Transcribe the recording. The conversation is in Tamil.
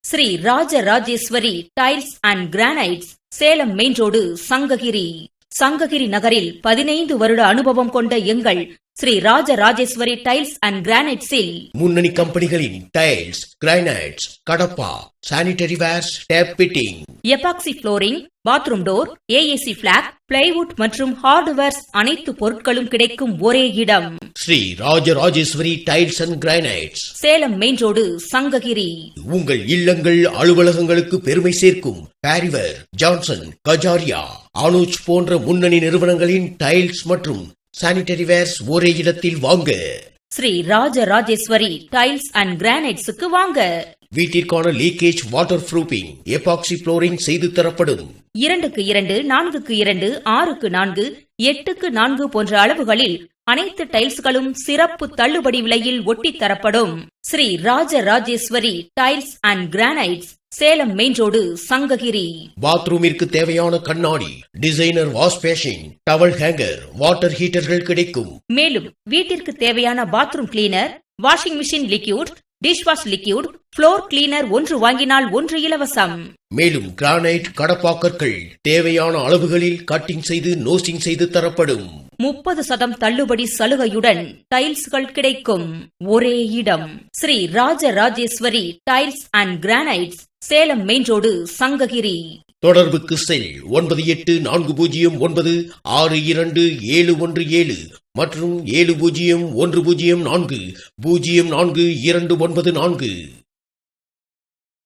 Sri Rajarajeswari tiles and granites, Salem main road, Sankagiri. Sankagiri நகரில் 15 வருட அனுபவம் கொண்ட எங்கள் ஸ்ரீ ராஜராஜேஸ்வரி டைல்ஸ் அண்ட் கிரானைட்ஸில் முன்னணி கம்பெனிகளின் tiles, granites, Cuddapah, sanitary wares, tap fitting, epoxy flooring, bathroom door, AAC block, plywood மற்றும் ஹார்ட்வேர்ஸ் அனைத்து பொருட்களும் கிடைக்கும் ஒரே இடம் Sri Rajarajeswari tiles and granites, Salem main road, Sankagiri. உங்கள் இல்லங்கள், அலுவலகங்களுக்கு பெருமை சேர்க்கும் பாரிவர், ஜான்சன், கஜாரியா, அனுஜ் போன்ற முன்னணி நிறுவனங்களின் டைல்ஸ் மற்றும் சானிட்டரி வேர்ஸ் ஒரே இடத்தில் வாங்க. ஸ்ரீ ராஜராஜேஸ்வரி டைல்ஸ் அண்ட் கிரானைட்ஸுக்கு வாங்க. வீட்டிற்கான leakage water proofing, epoxy flooring செய்து தரப்படும். 2x2, 4x2, 6x4, 8x4 போன்ற அளவுகளில் அனைத்து டைல்ஸ்களும் சிறப்பு தள்ளுபடி விலையில் ஒட்டி தரப்படும். Shri Rajarajeswari tiles and granites, Salem main road, Sankagiri. பாத்ரூமிற்கு தேவையான கண்ணாடி, designer wash basin, towel hanger, water ஹீட்டர்கள் கிடைக்கும். மேலும் வீட்டிற்கு தேவையான bathroom cleaner, washing machine liquid, dishwash liquid, floor cleaner ஒன்று வாங்கினால் ஒன்று இலவசம். மேலும் கிரானைட், கடப்பாக்கற்கள் தேவையான அளவுகளில் கட்டிங் செய்து நோசிங் செய்து தரப்படும். 30% தள்ளுபடி சலுகையுடன் டைல்ஸ்கள் கிடைக்கும் ஒரே இடம் Sri Rajarajeswari tiles and granites, Salem main road, Sankagiri. தொடர்புக்கு செல் 9849962717 மற்றும் 7010400294.